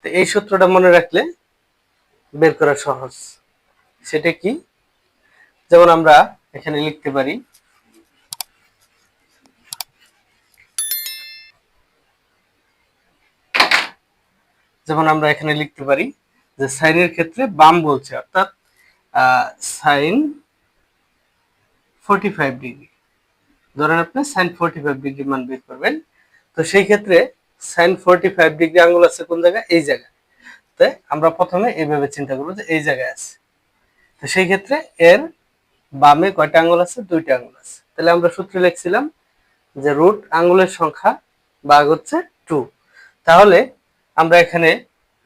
তো এই সূত্রটা মনে রাখলে বের করা সহজ। সেটা কি? যেমন আমরা এখানে লিখতে পারি যে সাইনের ক্ষেত্রে বাম বলছে, অর্থাৎ সাইন 45 ডিগ্রি। ধরেন আপনি সাইন 45 ডিগ্রি মান বের করবেন। তো সেই ক্ষেত্রে সাইন 45 ডিগ্রি আঙ্গুল আছে কোন জায়গায়? এই জায়গায়। তো আমরা প্রথমে এইভাবে চিন্তা করবো যে এই জায়গায় আছে। তো সেই ক্ষেত্রে এর বামে কয়টা আঙ্গুল আছে? দুইটা আঙ্গুল আছে। তাহলে আমরা সূত্রে লিখছিলাম যে রুট আঙ্গুলের সংখ্যা ভাগ হচ্ছে 2। তাহলে আমরা এখানে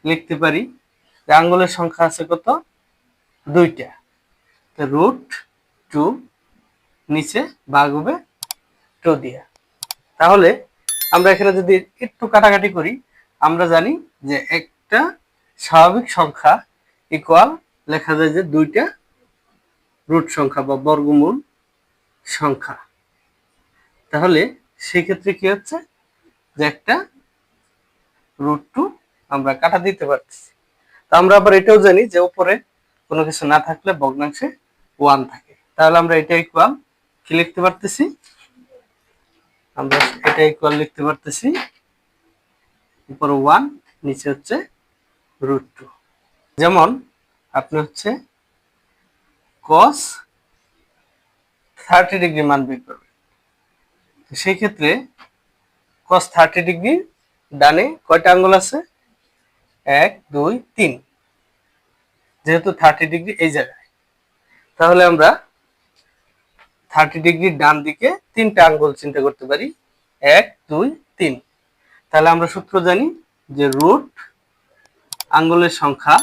লিখতে পারি যে আঙ্গুলের সংখ্যা আছে কত? দুইটা। তো রুট 2 নিচে ভাগ হবে 2 দিয়া। তাহলে আমরা এখানে যদি একটু কাটাকাটি করি, আমরা জানি যে একটা স্বাভাবিক সংখ্যা ইকুয়াল লেখা যায় যে দুইটা রুট সংখ্যা বা বর্গমূল সংখ্যা। তাহলে সেই ক্ষেত্রে কি হচ্ছে যে একটা রুট 2 আমরা কাটা দিতে পারছি। তো আমরা আবার এটাও জানি যে উপরে কোনো কিছু না থাকলে ভগ্নাংশে 1 থাকে। তাহলে আমরা এটা ইকুয়াল কি লিখতে পারতেছি? আমরা এটা ইকুয়াল লিখতে পারতেছি উপরে 1 নিচে হচ্ছে রুট 2। যেমন আপনি হচ্ছে cos 30 ডিগ্রি মান বের করবেন। তো সেই ক্ষেত্রে cos 30 ডিগ্রি ডানে কয়টা আঙ্গুল আছে? 1 2 3। যেহেতু 30 ডিগ্রি এই জায়গায়, তাহলে আমরা 30 ডিগ্রির ডান দিকে তিনটা আঙ্গুল চিন্তা করতে পারি, 1 2 3। তাহলে আমরা সূত্র জানি যে রুট আঙ্গুলের সংখ্যা